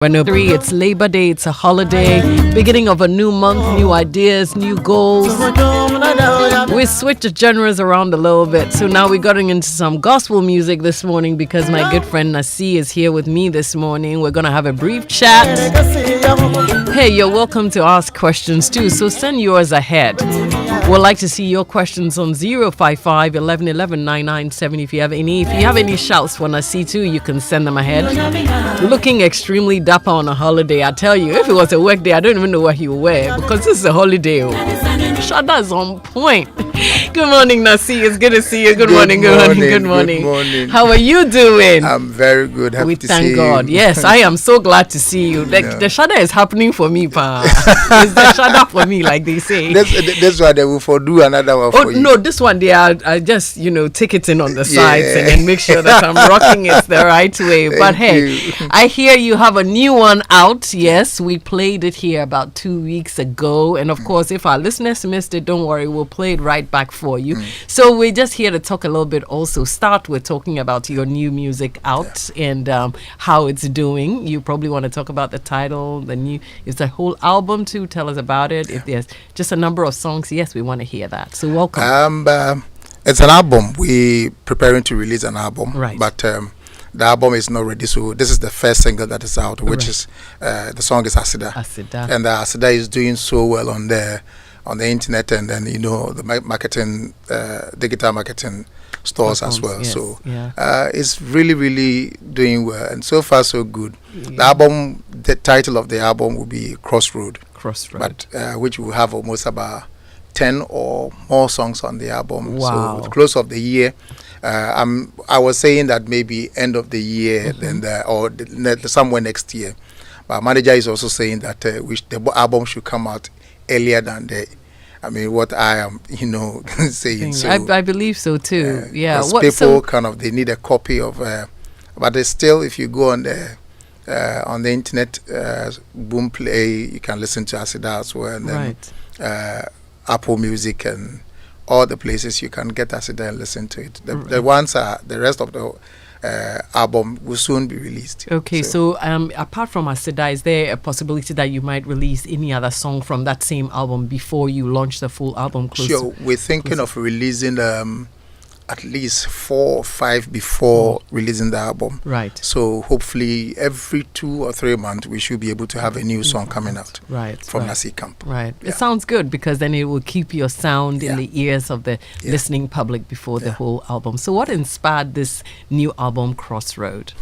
3, it's Labor Day, it's a holiday, beginning of a new month, new ideas, new goals. We switched the genres around a little bit, so now we're getting into some gospel music this morning because my good friend Nasi is here with me this morning. We're going to have a brief chat. Hey, you're welcome to ask questions too, so send yours ahead. We'd like to see your questions on 055 11 11 997 if you have any. If you have any shouts for Nasi too, you can send them ahead. Looking extremely dapper on a holiday. I tell you, if it was a work day, I don't even know what he would wear because this is a holiday. Shada is on point. Good morning, Nasi. It's good to see you. Good morning. Good morning. How are you doing? I'm very good. Happy to see you. Thank God. Yes, I am so glad to see you. The Shada is happening for me, pa. It's the Shada for me, like they say. This one they will do another one for you. No, this one I just take it in on the sides and then make sure that I'm rocking it the right way. But hey, I hear you have a new one out. Yes, we played it here about 2 weeks ago, and of course, if our listeners missed it, don't worry, we'll play it right back for you. So we're just here to talk a little bit. Also, start with talking about your new music out and how it's doing. You probably want to talk about the title. It's a whole album too. Tell us about it. If there's just a number of songs, yes, we want to hear that. So welcome. It's an album. We're preparing to release an album, right? But the album is not ready. So this is the first single that is out, which is the song is Asida. And Asida is doing so well on the internet, and then the marketing, digital marketing stores as well. Yes, so it's really doing well, and so far so good. The album, the title of the album will be Crossroad, but which will have almost about 10 or more songs on the album. Wow. So with the close of the year, I was saying that maybe end of the year, then somewhere next year. But manager is also saying that the album should come out earlier than what I am, saying. So, I believe so too. Because people they need a copy of, but it's still, if you go on the internet, Boom Play, you can listen to Asida as well, and then Apple Music and all the places you can get Asida and listen to it. The rest of the album will soon be released. Okay, so apart from Asida, is there a possibility that you might release any other song from that same album before you launch the full album? Sure, we're thinking of releasing at least 4 or 5 before releasing the album. Right. So hopefully every 2 or 3 months we should be able to have a new song coming out. From Nasi Camp. Right. Yeah. It sounds good because then it will keep your sound in the ears of the listening public before the whole album. So what inspired this new album, Crossroad?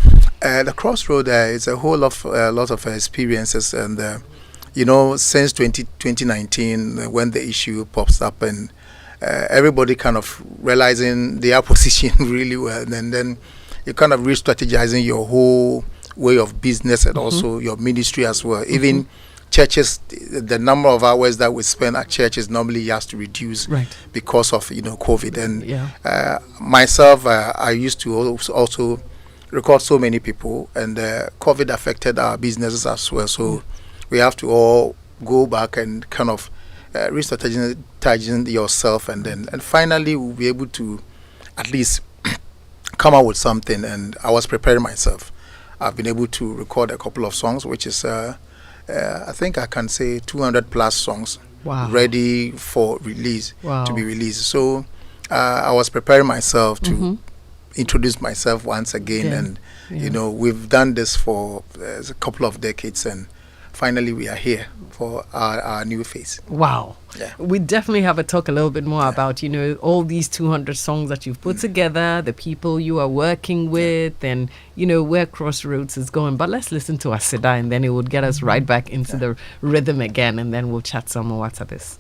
The Crossroad is a whole lot of experiences, and since 2019 when the issue pops up and everybody kind of realizing their position really well, and then you kind of re-strategizing your whole way of business and also your ministry as well. Even churches, the number of hours that we spend at churches normally has to reduce because of COVID. And myself, I used to also record so many people, and COVID affected our businesses as well. So we have to all go back and kind of re-strategizing yourself, and finally we'll be able to at least come out with something. And I was preparing myself. I've been able to record a couple of songs, which is I think I can say 200 plus songs ready for release to be released. So I was preparing myself to introduce myself once again, and we've done this for a couple of decades, and finally we are here for our new phase. Wow. Yeah. We definitely have a talk a little bit more about, all these 200 songs that you've put together, the people you are working with, and, where Crossroads is going. But let's listen to Asida, and then it would get us right back into the rhythm again, and then we'll chat some more after this.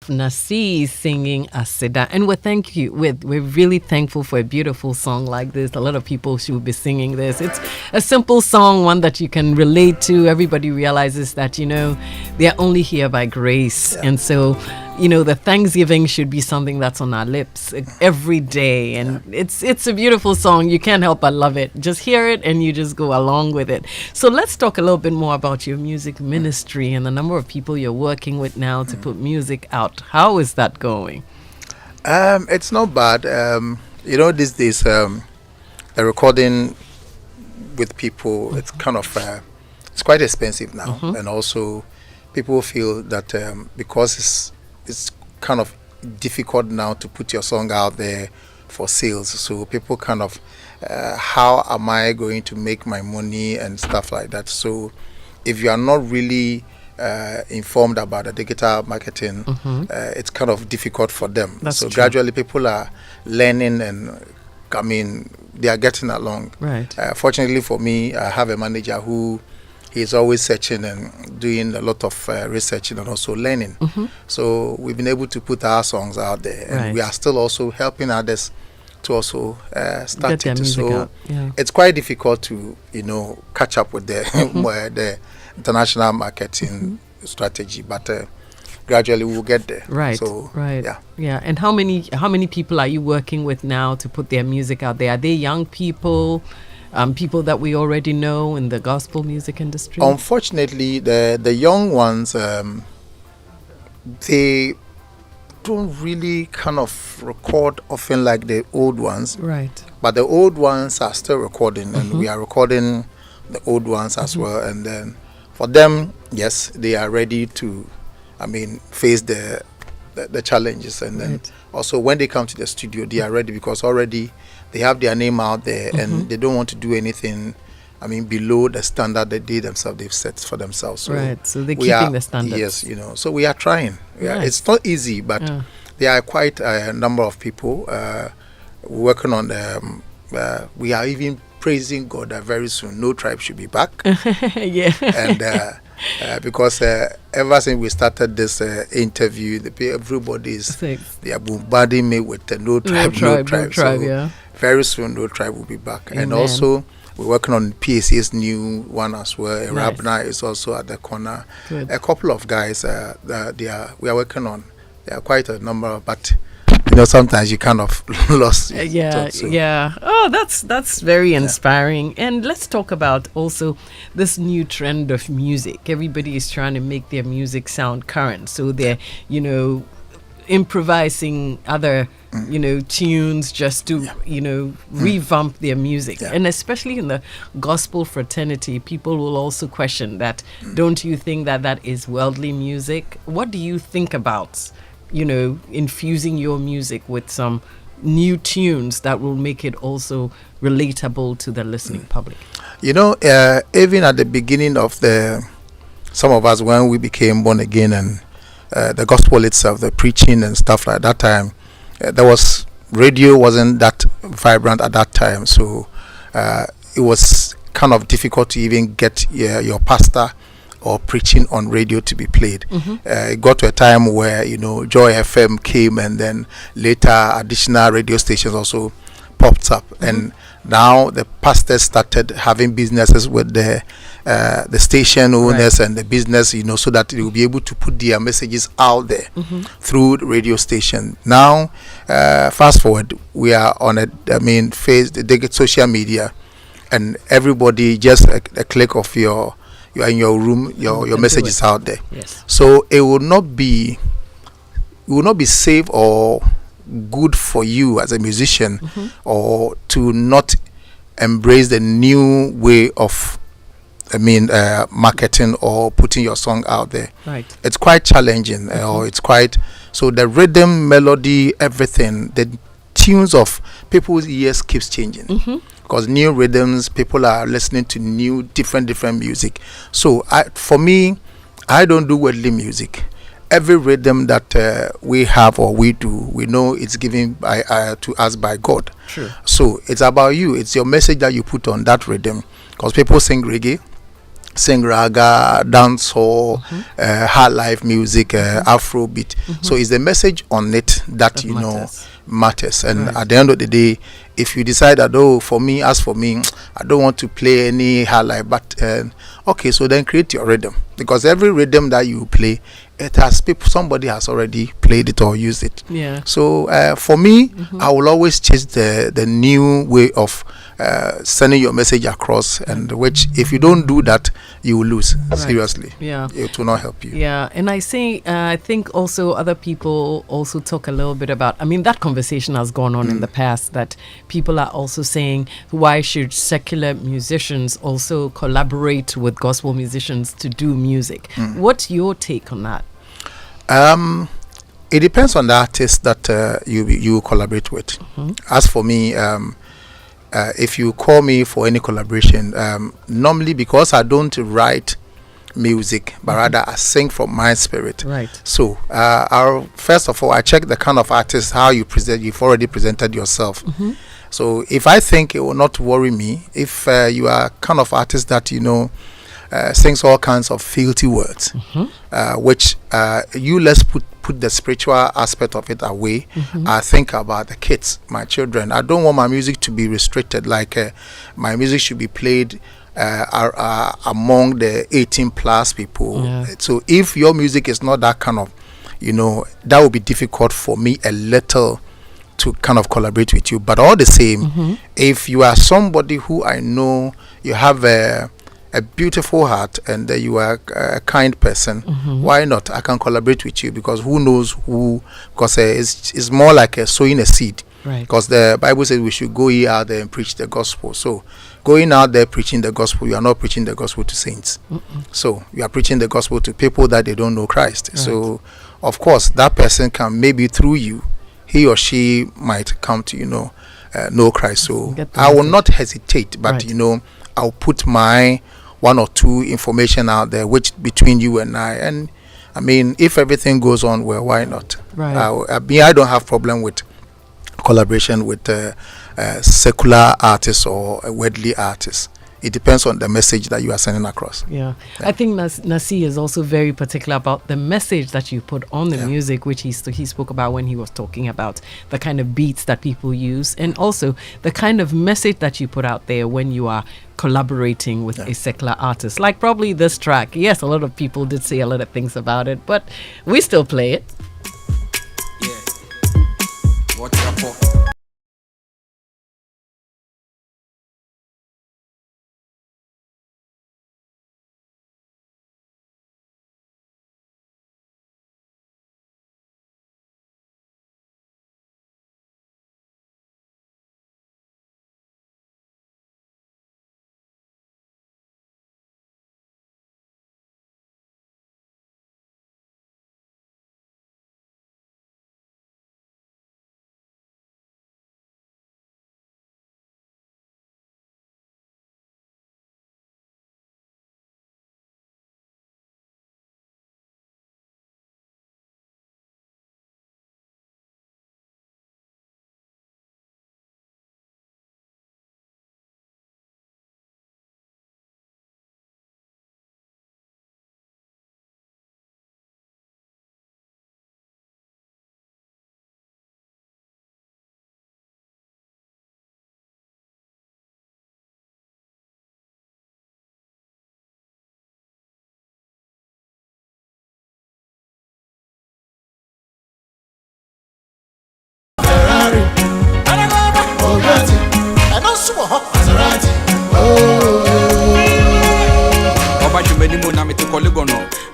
Nasi singing Asida, and we're really thankful for a beautiful song like this. A lot of people should be singing this. It's a simple song, one that you can relate to. Everybody realizes that they are only here by grace, and so the Thanksgiving should be something that's on our lips every day, and it's a beautiful song. You can't help but love it. Just hear it and you just go along with it. So let's talk a little bit more about your music ministry and the number of people you're working with now to put music out. How is that going? It's not bad. These days, the recording with people, it's kind of it's quite expensive now, and also people feel that because it's kind of difficult now to put your song out there for sales. So people kind of, how am I going to make my money and stuff like that? So if you are not really informed about the digital marketing, it's kind of difficult for them. That's so true. Gradually people are learning and they are getting along. Right. Fortunately for me, I have a manager who he's always searching and doing a lot of researching and also learning. So we've been able to put our songs out there, and we are still also helping others to also start Get their it. music So out. Yeah. it's quite difficult to catch up with the the international marketing strategy, but gradually we'll get there. Right. So right. Yeah. And how many people are you working with now to put their music out there? Are they young people? People that we already know in the gospel music industry? Unfortunately, the young ones, they don't really kind of record often like the old ones. Right. But the old ones are still recording, and we are recording the old ones as well. And then for them, yes, they are ready to, face the challenges. And then also when they come to the studio, they are ready because already they have their name out there, and they don't want to do anything, below the standard that they've set for themselves. So right. So they're keeping the standards. Yes, so we are trying. It's not easy, but there are quite a number of people working on them. We are even praising God that very soon No Tribe should be back. And because ever since we started this interview, everybody they are bombarding me with the No Tribe. So very soon No Tribe will be back. Amen. And also we're working on PAC's new one as well. And Rabna is also at the corner. Good. A couple of guys we are working on. There are quite a number, but sometimes you kind of lost. Oh, that's very inspiring. And let's talk about also this new trend of music. Everybody is trying to make their music sound current, so they're improvising other tunes just to revamp their music. And especially in the gospel fraternity, people will also question that. Don't you think that is worldly music? What do you think about infusing your music with some new tunes that will make it also relatable to the listening public? Even at the beginning of some of us, when we became born again, and the gospel itself, the preaching and stuff like that time, radio wasn't that vibrant at that time, so it was kind of difficult to even get your pastor or preaching on radio to be played. It got to a time where Joy FM came, and then later additional radio stations also popped up, and now the pastors started having businesses with the station owners and the business, so that they will be able to put their messages out there through the radio station. Now, fast forward, we are on the social media, and everybody just a click of you are in your room, your message is out there. Yes. So it will not be safe or good for you as a musician or to not embrace the new way of marketing or putting your song out there. Right. It's quite challenging, or it's quite so the rhythm, melody, everything, the tunes of people's ears keeps changing. Because new rhythms, people are listening to new different music. So for me, I don't do worldly music. Every rhythm that we have or we do, we know it's given to us by God. True. So it's about you. It's your message that you put on that rhythm. Because people sing reggae, sing raga, dancehall, hard life music, Afrobeat. So it's the message on it that you matters. Matters. And at the end of the day, if you decide that, oh, for me, as for me, I don't want to play any hard life, but okay, so then create your rhythm, because every rhythm that you play, it has people, somebody has already played it or used it. Yeah. So for me, I will always chase the new way of sending your message across, and which if you don't do that, you will lose. Seriously. Yeah. It will not help you. Yeah. And I think also other people also talk a little bit about, I mean, that conversation has gone on in the past, that people are also saying, why should secular musicians also collaborate with gospel musicians to do music? What's your take on that? It depends on the artist that you collaborate with. As for me, if you call me for any collaboration, normally, because I don't write music, but rather I sing from my spirit. Right. So, first of all, I check the kind of artist, how you present. You've already presented yourself. So, if I think it will not worry me, if you are kind of artist that sings all kinds of filthy words, which let's put the spiritual aspect of it away. I think about the kids, my children. I don't want my music to be restricted. Like my music should be played among the 18 plus people. Yeah. So if your music is not that kind of, that would be difficult for me a little to kind of collaborate with you. But all the same, if you are somebody who I know you have a beautiful heart and you are a kind person, why not? I can collaborate with you, because who knows who, because it's more like sowing a seed. Right. Because the Bible says we should go ye out there and preach the gospel. So going out there preaching the gospel, you are not preaching the gospel to saints. So you are preaching the gospel to people that they don't know Christ. Right. So of course that person can, maybe through you, he or she might come to know Christ. So I will not hesitate, but I'll put my one or two information out there, which between you and I mean, if everything goes on well, why not? Right. I don't have problem with collaboration with secular artists or worldly artists. It depends on the message that you are sending across. Yeah. I think Nasi is also very particular about the message that you put on the music, which he spoke about when he was talking about the kind of beats that people use, and also the kind of message that you put out there when you are collaborating with a secular artist. Like probably this track. Yes, a lot of people did say a lot of things about it, but we still play it. Yeah. What's up for?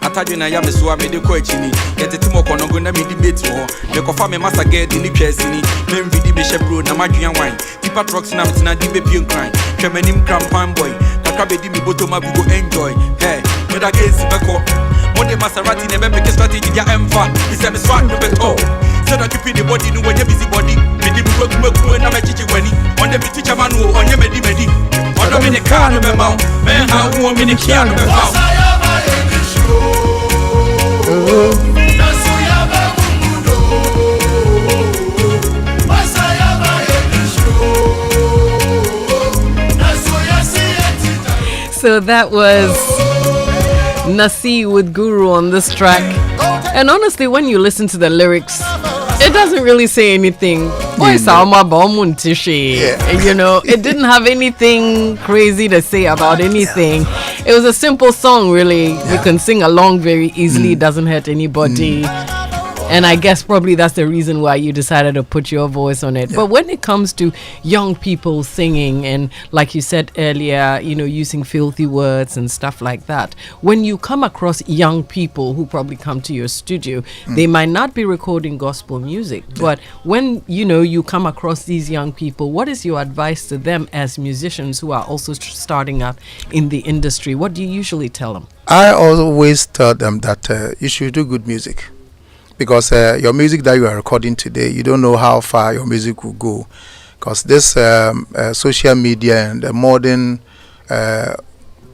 Atajuna ya mesuwa me de ko achini yete timo kono go na me debate ho me ko fa me masa get ni twasini me mvidi be shebro na madwan wan tipa trucks na mtina di be pien kran twemanim crampan boy kakra be di me bottom up go enjoy hey me da gaze be ko Monday Maserati ne be make strategy ya emfa ise me swag no beto so that keep the body no when you busy body me di me ku na me chichi wani on the teacher man wo onye me di odo me ne car no be ma me ha wo me ne kia no be ma So that was Nasi with Guru on this track. And honestly, when you listen to the lyrics, it doesn't really say anything. You know, it didn't have anything crazy to say about anything. It was a simple song, really. You can sing along very easily. It doesn't hurt anybody. And I guess probably that's the reason why you decided to put your voice on it. But when it comes to young people singing and, like you said earlier, you know, using filthy words and stuff like that, when you come across young people who probably come to your studio, they might not be recording gospel music. But when, you know, you come across these young people, what is your advice to them as musicians who are also starting out in the industry? What do you usually tell them? I always tell them that you should do good music. Because your music that you are recording today, you don't know how far your music will go. Because this social media and the modern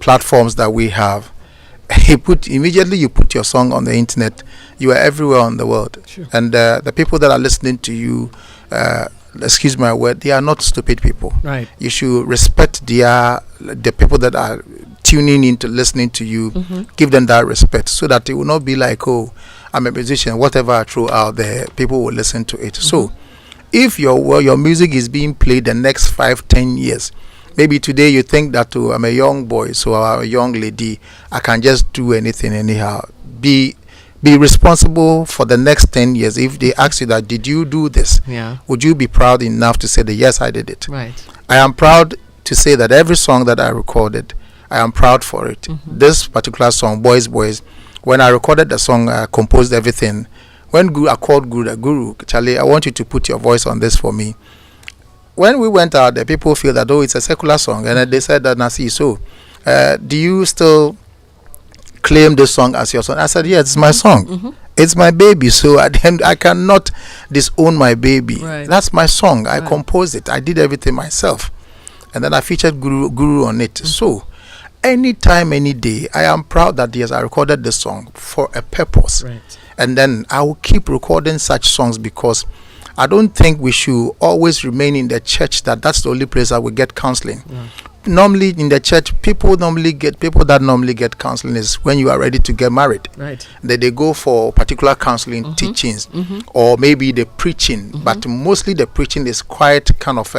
platforms that we have, you put your song on the internet, you are everywhere on the world. Sure. And the people that are listening to you, excuse my word, they are not stupid people. Right. You should respect the people that are tuning in to listening to you. Give them that respect so that it will not be like, oh, I'm a musician, whatever I throw out there, people will listen to it. So if your music is being played the next 5-10 years, maybe today you think that I'm a young boy, so I'm a young lady, I can just do anything anyhow. Be responsible for the next 10 years. If they ask you that, did you do this? Yeah. Would you be proud enough to say that, yes, I did it? Right. I am proud to say that every song that I recorded, I am proud for it. This particular song, Boys, when I recorded the song, I composed everything. When I called Guru, Charlie, I want you to put your voice on this for me. When we went out, the people feel that, oh, it's a secular song. And they said that, Nasi, so do you still claim this song as your song? I said, yeah, it's my song. It's my baby, so I cannot disown my baby. Right. That's my song. I composed it. I did everything myself. And then I featured Guru on it. So anytime, any day, I am proud that yes, I recorded this song for a purpose. Right. And then I will keep recording such songs because I don't think we should always remain in the church that's the only place that we get counseling. Normally in the church, people that normally get counseling is when you are ready to get married. Right. They go for particular counseling teachings or maybe the preaching, but mostly the preaching is quite kind of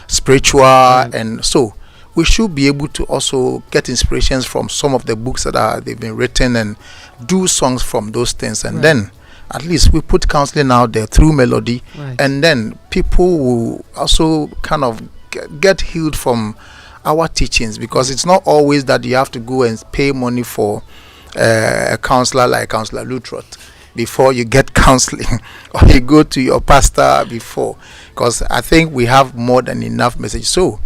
spiritual, and so we should be able to also get inspirations from some of the books that they've been written and do songs from those things. And then at least we put counseling out there through melody. Right. And then people will also kind of get healed from our teachings, because it's not always that you have to go and pay money for a counselor like Counselor Lutrot before you get counseling, or you go to your pastor before, because I think we have more than enough message. So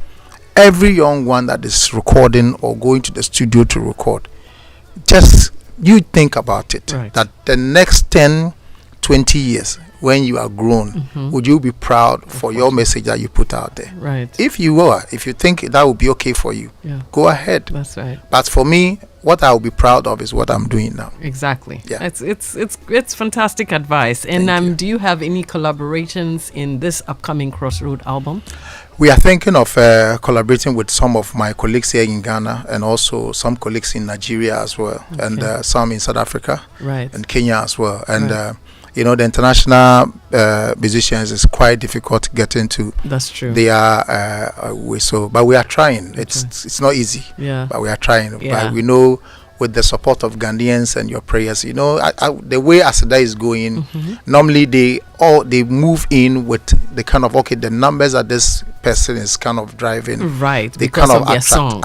every young one that is recording or going to the studio to record, just you think about it, that the next 10-20 years when you are grown, would you be proud for your message that you put out there? Right. If you are, if you think that would be okay for you, go ahead. That's right. But for me, what I will be proud of is what I'm doing now. Exactly. Yeah. It's fantastic advice. And do you have any collaborations in this upcoming Crossroad album? We are thinking of collaborating with some of my colleagues here in Ghana, and also some colleagues in Nigeria as well, and some in South Africa, and Kenya as well. And the international musicians is quite difficult to get into. That's true. They are but we are trying. It's not easy. Yeah. But we are trying. Yeah. But we know, with the support of Ghanaians and your prayers, the way Asada is going, normally they move in with the kind of the numbers that this person is kind of driving. Right. They because kind of their song.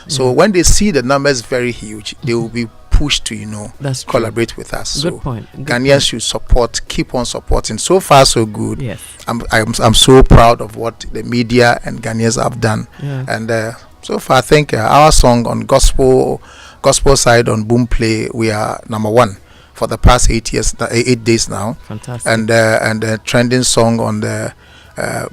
So when they see the numbers very huge, they will be pushed to That's collaborate true. with us. Good So point. Ghanaians should support, keep on supporting. So far so good. Yes. I'm so proud of what the media and Ghanaians have done. Yeah. And so far I think our song on gospel side on Boomplay, we are number 1 for the past 8 days now. Fantastic. And the trending song on the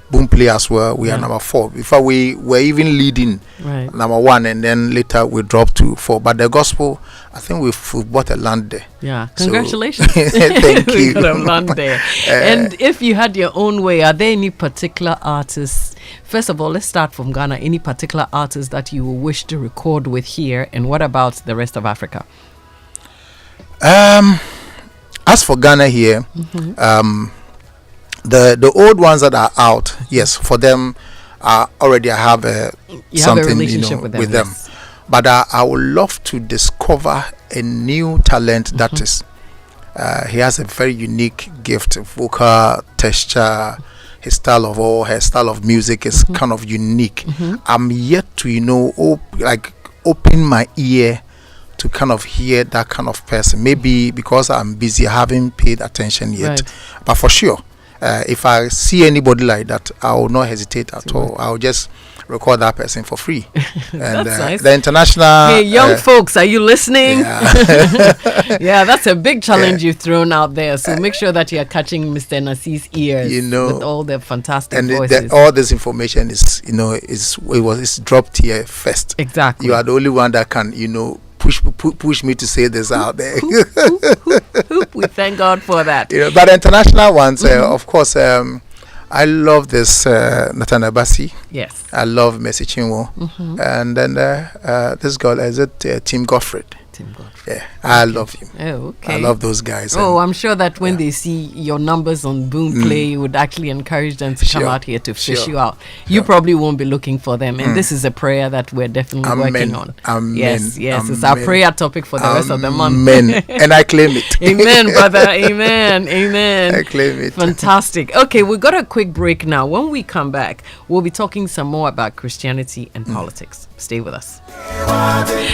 boom play as well. We are number 4. Before we were even leading number 1, and then later we dropped to 4. But the gospel, I think we've bought a land there. Yeah, congratulations. So, thank you. We got a land there. And if you had your own way, are there any particular artists? First of all, let's start from Ghana. Any particular artists that you wish to record with here? And what about the rest of Africa? As for Ghana here, the old ones that are out, yes, for them, already I have something, have a relationship with them. Yes. But I would love to discover a new talent that is. He has a very unique gift, vocal texture. Her style of music is kind of unique. I'm yet to, open my ear to kind of hear that kind of person. Maybe because I'm busy, I haven't paid attention yet. Right. But for sure, if I see anybody like that, I will not hesitate at all. I'll just record that person for free. And that's nice. The international... Hey, young folks, are you listening? Yeah. Yeah, that's a big challenge you've thrown out there. So make sure that you're catching Mr. Nasi's ears with all the fantastic voices. All this information is, it's dropped here first. Exactly. You are the only one that can, push me to say this out there. We thank God for that. But the international ones, of course, I love this Nathaniel Bassi. Yes. I love Mercy Chinwo. And then this girl, is it Tim Gottfried? Yeah, I love him. Oh, okay. I love those guys. I'm sure that when they see your numbers on Boom Play, you would actually encourage them to come out here to fish you out. You probably won't be looking for them. And this is a prayer that we're definitely working on. Amen. Yes. It's our prayer topic for the rest of the month. Amen. And I claim it. Amen, brother. Amen. I claim it. Fantastic. Okay, we've got a quick break now. When we come back, we'll be talking some more about Christianity and politics. Stay with us.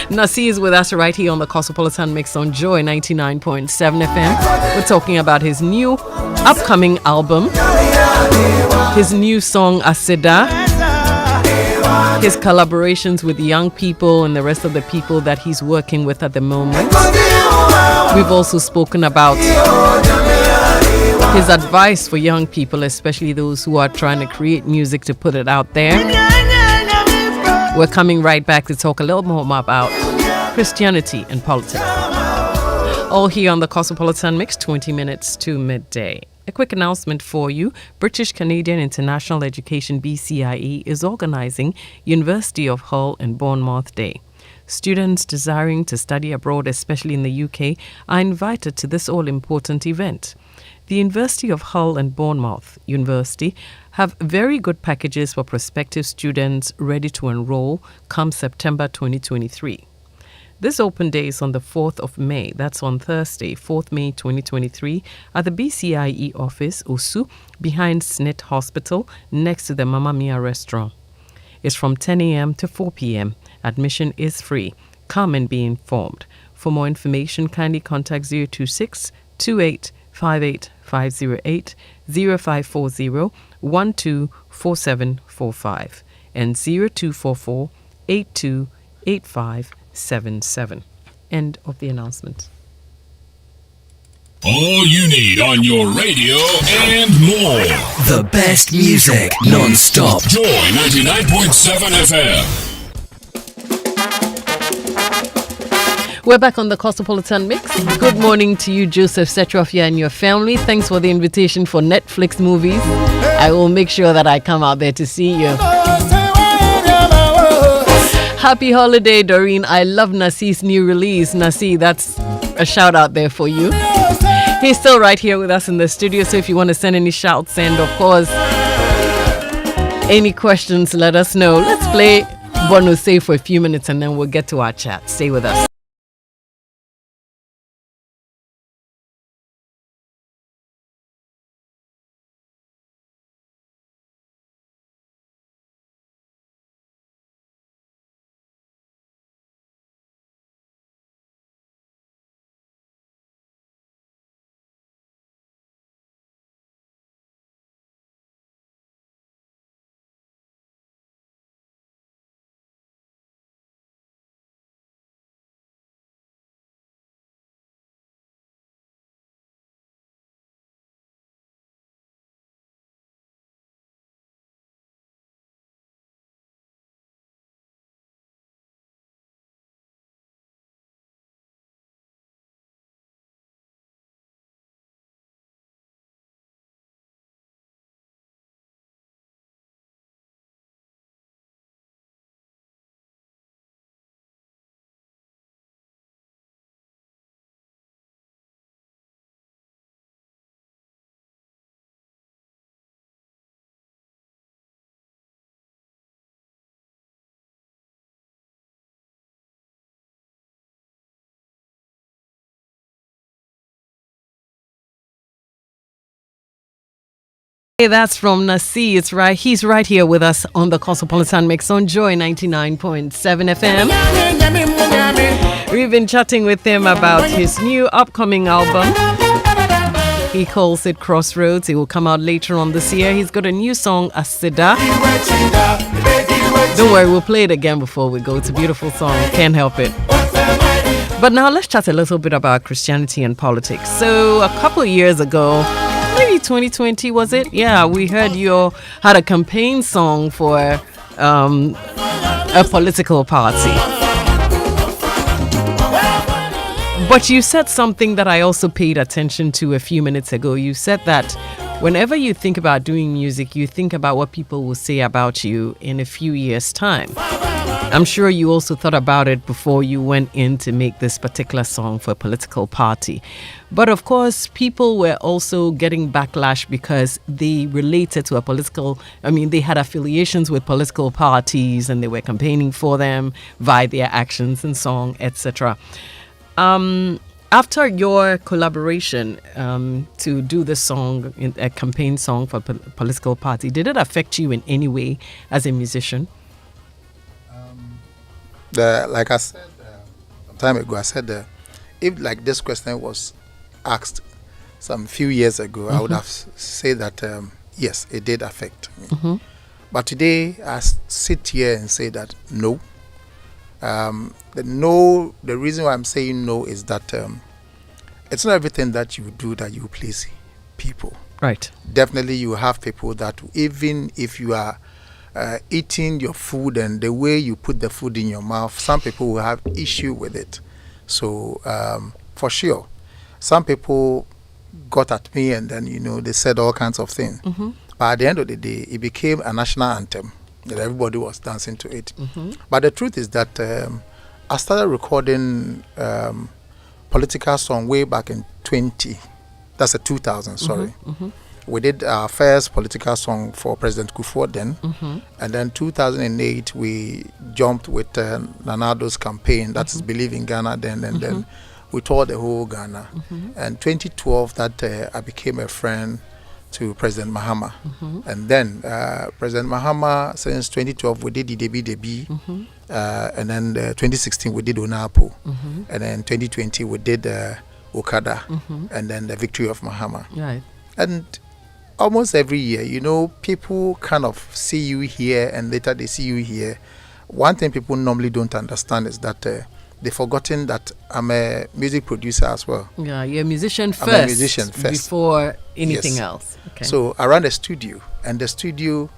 Nasi is with us right here on the Cosmopolitan Mix on Joy 99.7 FM. We're talking about his new upcoming album, his new song Aseda, his collaborations with young people and the rest of the people that he's working with at the moment. We've also spoken about his advice for young people, especially those who are trying to create music to put it out there. We're coming right back to talk a little more about Christianity and politics. All here on the Cosmopolitan Mix, 20 minutes to midday. A quick announcement for you. British Canadian International Education BCIE is organizing University of Hull and Bournemouth Day. Students desiring to study abroad, especially in the UK, are invited to this all-important event. The University of Hull and Bournemouth University have very good packages for prospective students ready to enroll come September 2023. This open day is on the 4th of May. That's on Thursday, 4th May 2023, at the BCIE office, Osu, behind Snit Hospital, next to the Mamma Mia restaurant. It's from 10 a.m. to 4 p.m. Admission is free. Come and be informed. For more information, kindly contact 026 28 58 508 0540 124745 and 0244 828577. End of the announcement. All you need on your radio and more. The best music non-stop. Joy 99.7 FM. We're back on the Cosmopolitan Mix. Good morning to you, Joseph Setrofia, and your family. Thanks for the invitation for Netflix movies. I will make sure that I come out there to see you. Happy holiday, Doreen. I love Nasi's new release. Nasi, that's a shout out there for you. He's still right here with us in the studio, so if you want to send any shouts and, of course, any questions, let us know. Let's play Osei for a few minutes and then we'll get to our chat. Stay with us. Hey, that's from Nasi. It's right. He's right here with us on the Cosmopolitan Mix on Joy 99.7 FM. We've been chatting with him about his new upcoming album. He calls it Crossroads. It will come out later on this year. He's got a new song, Asida. Don't worry, we'll play it again before we go. It's a beautiful song. Can't help it. But now let's chat a little bit about Christianity and politics. So a couple of years ago, maybe 2020 was it? Yeah, we heard you had a campaign song for a political party. But you said something that I also paid attention to a few minutes ago. You said that whenever you think about doing music, you think about what people will say about you in a few years' time. I'm sure you also thought about it before you went in to make this particular song for a political party. But of course, people were also getting backlash because they related to they had affiliations with political parties and they were campaigning for them via their actions and song, etc. After your collaboration to do this song, a campaign song for a political party, did it affect you in any way as a musician? Like I said some time ago, I said if like this question was asked some few years ago, I would have said that yes, it did affect me. But today I sit here and say that no. The reason why I'm saying no is that it's not everything that you do that you please people. Right. Definitely you have people that even if you are eating your food and the way you put the food in your mouth, some people will have issue with it. So for sure, some people got at me and then, they said all kinds of things. But at the end of the day, it became a national anthem that everybody was dancing to it. But the truth is that I started recording political song way back in 2000, sorry. We did our first political song for President Kufuor then. And then 2008, we jumped with Nanado's campaign, that is Believe in Ghana then. And then we toured the whole Ghana. And 2012, that I became a friend to President Mahama. And then President Mahama, since 2012, we did the Debi. And then 2016, we did Onapo. And then 2020, we did Okada. And then the Victory of Mahama. Right. And almost every year, people kind of see you here and later they see you here. One thing people normally don't understand is that they've forgotten that I'm a music producer as well. Yeah, you're a musician first. I'm a musician first. Before anything else. Okay. So I run the studio, and the studio,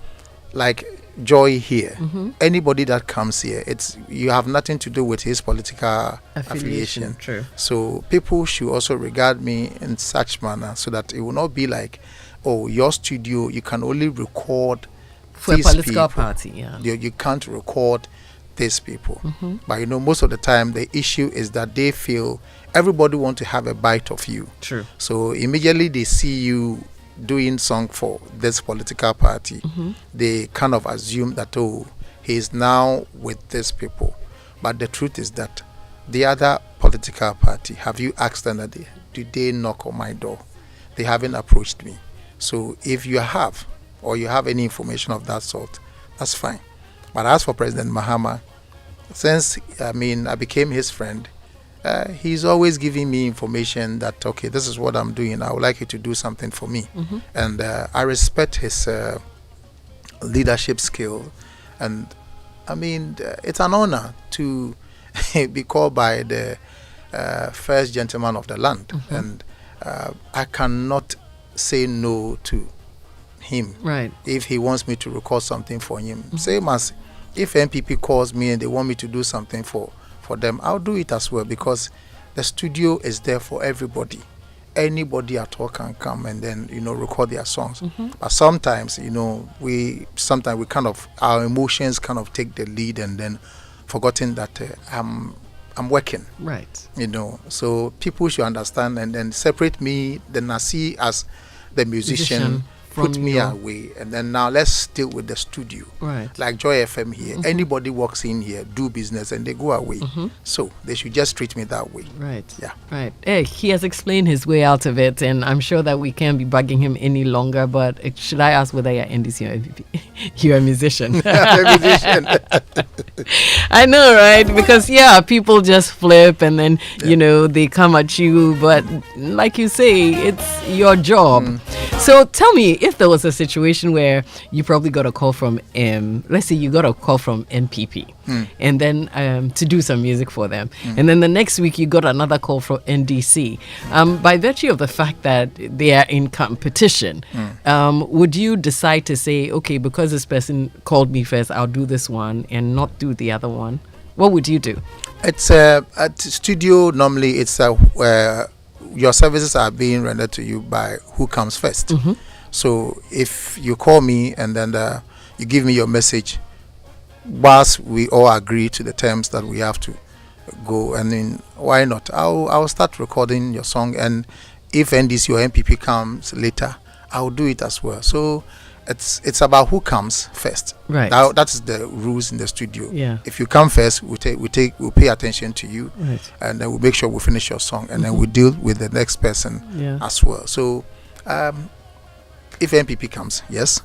like Joy here, anybody that comes here, you have nothing to do with his political affiliation. True. So people should also regard me in such manner so that it will not be like, oh, your studio, you can only record for a political people. party. Yeah. You can't record these people. But most of the time the issue is that they feel everybody want to have a bite of you. True. So immediately they see you doing song for this political party, they kind of assume that, oh, he is now with these people. But the truth is that the other political party, have you asked them that do they knock on my door? They haven't approached me. So if you have, or you have any information of that sort, that's fine. But as for President Mahama, since I became his friend, he's always giving me information that, okay, this is what I'm doing. I would like you to do something for me. And I respect his leadership skill. And it's an honor to be called by the first gentleman of the land. And I cannot say no to him. Right. If he wants me to record something for him. Same as if MPP calls me and they want me to do something for them, I'll do it as well, because the studio is there for everybody. Anybody at all can come and then record their songs. But sometimes we kind of, our emotions kind of take the lead, and then forgetting that I'm working. Right. So people should understand and then separate me, the Nasi, as the musician put me away, and then now let's deal with the studio. Right. Like Joy FM here, anybody walks in here, do business, and they go away. So they should just treat me that way. Right. Yeah. Right. Hey, he has explained his way out of it, and I'm sure that we can't be bugging him any longer. But should I ask whether you're NDC or MVP? You're a musician. I'm a musician. I know, right? Because people just flip, and then they come at you. But like you say, it's your job. So tell me, if there was a situation where you probably got a call from let's say you got a call from NPP, and then to do some music for them, and then the next week you got another call from NDC. By virtue of the fact that they are in competition, would you decide to say, okay, because this person called me first, I'll do this one and not do the other one? What would you do? It's at studio. Normally, it's your services are being rendered to you by who comes first. So if you call me and then you give me your message, whilst we all agree to the terms that we have to go, and then why not? I'll start recording your song, and if NDC or MPP comes later, I'll do it as well. So it's about who comes first. Right. That's the rules in the studio. Yeah. If you come first, we'll pay attention to you, Right. and then we'll make sure we finish your song, and then we'll deal with the next person as well. So if NPP comes, yes,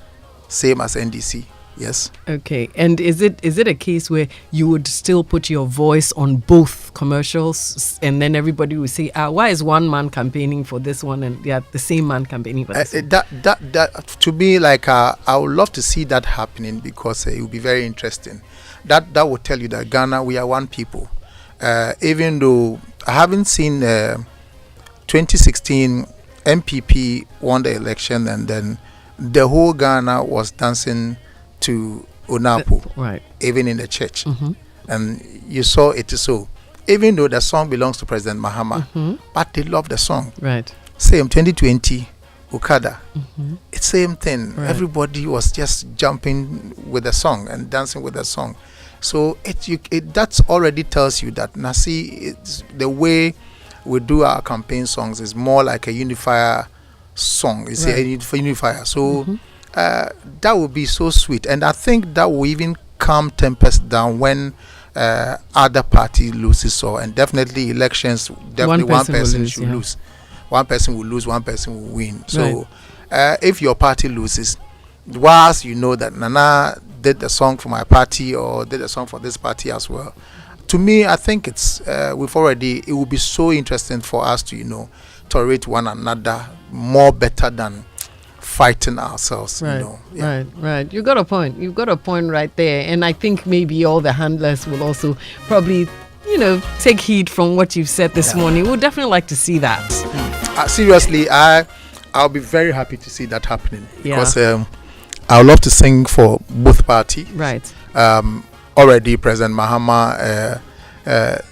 same as NDC, yes. Okay. And is it a case where you would still put your voice on both commercials, and then everybody will say, why is one man campaigning for this one and the same man campaigning for this one? That to me, like I would love to see that happening, because it will be very interesting. That will tell you that Ghana, we are one people. Even though I haven't seen 2016 MPP won the election, and then the whole Ghana was dancing to Onapo, right? Even in the church, and you saw it. So even though the song belongs to President Mahama, but they love the song. Right. Same 2020 Okada. It's same thing. Right. Everybody was just jumping with the song and dancing with the song. So that already tells you that Nasi, it's the way we do our campaign songs is more like a unifier song. It's a unifier. So that would be so sweet, and I think that will even calm tempers down when other party loses. So, and definitely elections, definitely one person should lose. One person will lose, one person will win. So if your party loses, whilst you know that Nana did the song for my party or did a song for this party as well, to me, I think it's it will be so interesting for us to tolerate one another more better than fighting ourselves. Right. Right. You got a point. You've got a point right there. And I think maybe all the handlers will also probably take heed from what you've said this morning. We'd definitely like to see that. Seriously, I'll be very happy to see that happening, because I would love to sing for both parties. Right. Already President Mahama,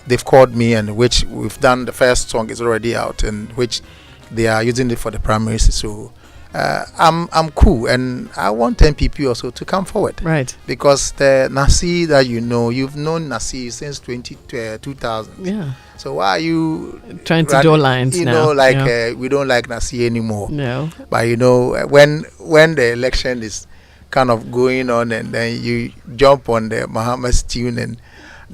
they've called me, and which we've done. The first song is already out, and which they are using it for the primaries. So I'm cool, and I want NPP also to come forward. Right. Because the Nasi that you've known Nasi since 2000. Yeah. So why are you trying to draw lines now? We don't like Nasi anymore. No. But when the election is kind of going on, and then you jump on the Mahama's tune and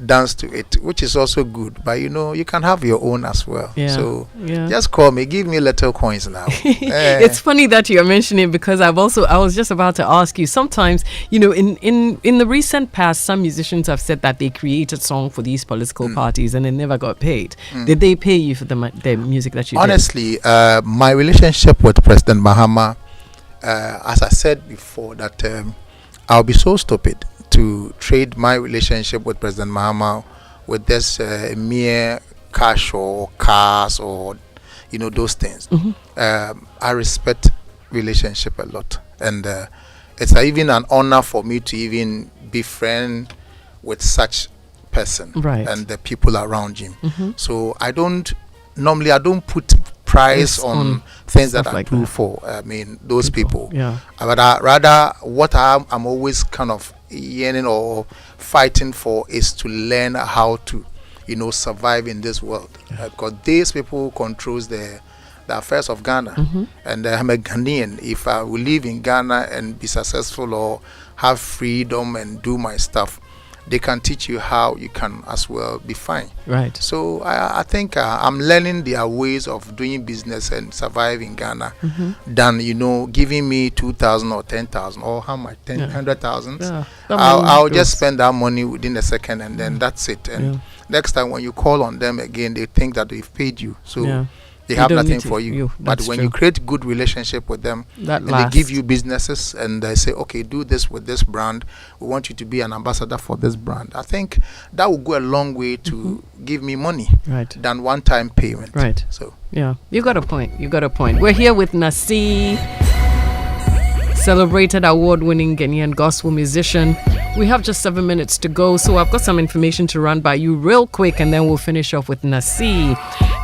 dance to it, which is also good. But you can have your own as well. Yeah. So just call me, give me little coins now. It's funny that you're mentioning, because I was just about to ask you. Sometimes in the recent past, some musicians have said that they created song for these political parties and they never got paid. Did they pay you for the music that you Honestly, my relationship with President Mahama, as I said before, that I'll be so stupid to trade my relationship with President Mahama with this mere cash or cars or those things. I respect relationship a lot, and it's even an honor for me to even be friend with such person, right, and the people around him. So I don't put price on things that I do for those people. Yeah. But rather what I'm always kind of yearning or fighting for is to learn how to survive in this world, because these people controls the the affairs of Ghana. And I'm a Ghanaian. If I will live in Ghana and be successful or have freedom and do my stuff, they can teach you how you can as well be fine. Right. So I think I'm learning their ways of doing business and survive in Ghana than, giving me 2,000 or 10,000 or how much, 100,000. Yeah. I'll just spend that money within a second and then that's it. And next time when you call on them again, they think that they've paid you. So they have nothing for you. But when you create good relationship with them, and they give you businesses and they say, okay, do this with this brand. We want you to be an ambassador for this brand. I think that will go a long way to give me money than one-time payment. Right. So you got a point. We're here with Nasi, celebrated award-winning Ghanaian gospel musician. We have just 7 minutes to go, so I've got some information to run by you real quick, and then we'll finish off with Nasi.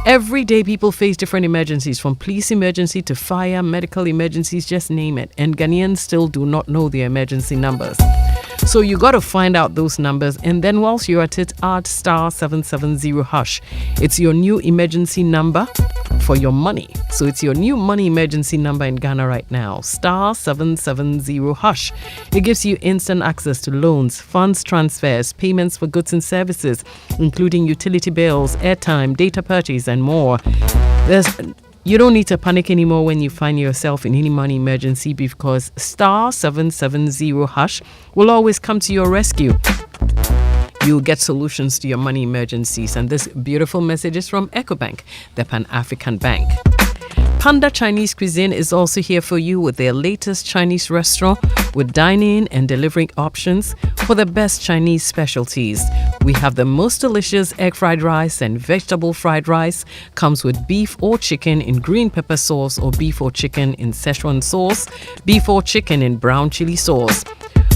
Every day people face different emergencies, from police emergency to fire, medical emergencies, just name it. And Ghanaians still do not know their emergency numbers. So you got to find out those numbers, and then whilst you're at it, add *770#. It's your new emergency number for your money. So it's your new money emergency number in Ghana right now. *770#. It gives you instant access to loans, funds transfers, payments for goods and services, including utility bills, airtime, data purchase, and more. You don't need to panic anymore when you find yourself in any money emergency, because *770# will always come to your rescue. You'll get solutions to your money emergencies. And this beautiful message is from EcoBank, the Pan-African Bank. Panda Chinese Cuisine is also here for you with their latest Chinese restaurant with dining and delivering options for the best Chinese specialties. We have the most delicious egg fried rice and vegetable fried rice. Comes with beef or chicken in green pepper sauce, or beef or chicken in Szechuan sauce, beef or chicken in brown chili sauce.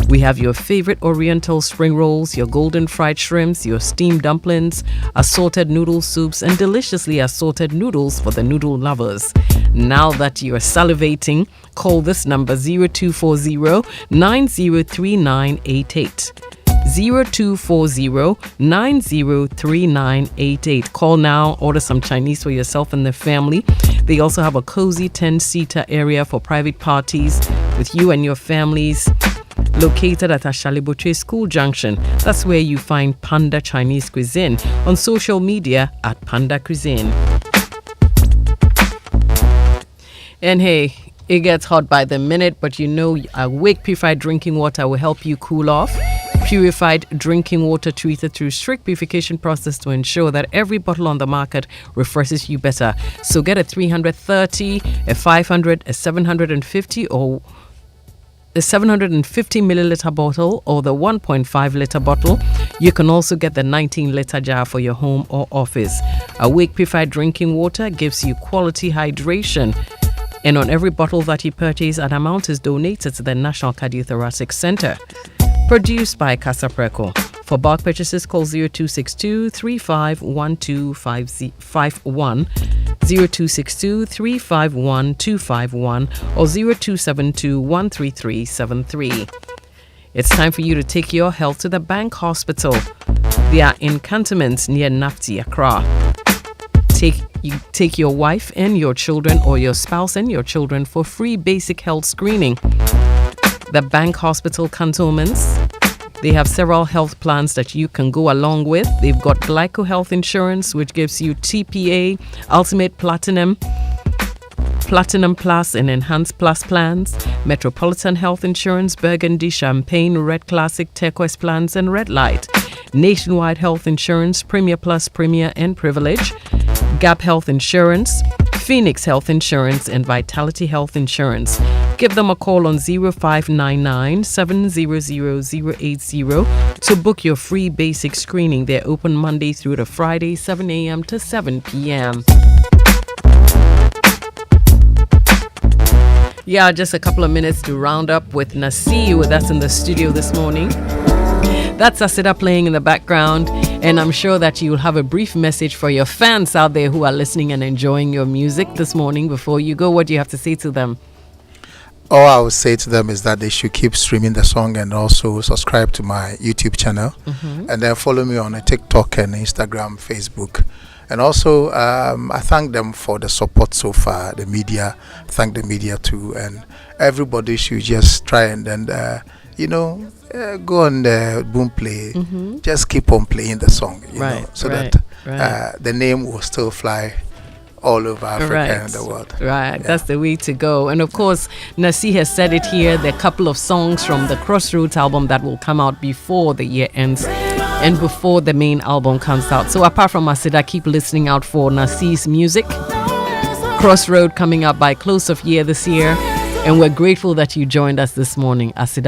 We have your favorite Oriental spring rolls, your golden fried shrimps, your steamed dumplings, assorted noodle soups, and deliciously assorted noodles for the noodle lovers. Now that you are salivating, call this number 0240-903988. 0240-903988. Call now, order some Chinese for yourself and the family. They also have a cozy 10-seater area for private parties with you and your families, located at Ashaliboche School Junction. That's where you find Panda Chinese Cuisine. On social media at Panda Cuisine. And hey, it gets hot by the minute, but Awake Purified Drinking Water will help you cool off. Purified drinking water treated through strict purification process to ensure that every bottle on the market refreshes you better. So get a 330, a 500, a 750, or the 750 milliliter bottle, or the 1.5 liter bottle. You can also get the 19 liter jar for your home or office. Awake Purified Drinking Water gives you quality hydration. And on every bottle that you purchase, an amount is donated to the National Cardiothoracic Center. Produced by Casa Preco. For bulk purchases, call 0262-351251, 0262-351251, or 0272-13373. It's time for you to take your health to the Bank Hospital. They are in cantonments near Nafti, Accra. Take your wife and your children, or your spouse and your children, for free basic health screening. The Bank Hospital cantonments, they have several health plans that you can go along with. They've got Glyco Health Insurance, which gives you TPA, Ultimate Platinum, Platinum Plus, and Enhanced Plus plans. Metropolitan Health Insurance, Burgundy, Champagne, Red Classic, Turquoise plans, and Red Light. Nationwide Health Insurance, Premier Plus, Premier, and Privilege. Gap Health Insurance, Phoenix Health Insurance, and Vitality Health Insurance. Give them a call on 0599-700-080 to book your free basic screening. They're open Monday through to Friday, 7 a.m. to 7 p.m. Yeah, just a couple of minutes to round up with Nasi with us in the studio this morning. That's Asida playing in the background, and I'm sure that you'll have a brief message for your fans out there who are listening and enjoying your music this morning. Before you go, what do you have to say to them? all I would say to them is that they should keep streaming the song and also subscribe to my YouTube channel, and then follow me on TikTok and Instagram, Facebook. And also, I thank them for the support so far. The media, thank the media too, and everybody should just try and then, go on the boom play. Just keep on playing the song, you know, so that the name will still fly all over Africa and the world. Right, that's the way to go. And of course, Nasi has said it here, there are a couple of songs from the Crossroads album that will come out before the year ends and before the main album comes out. So apart from Asida, keep listening out for Nasi's music. Crossroad coming up by close of year this year. And we're grateful that you joined us this morning, Asida.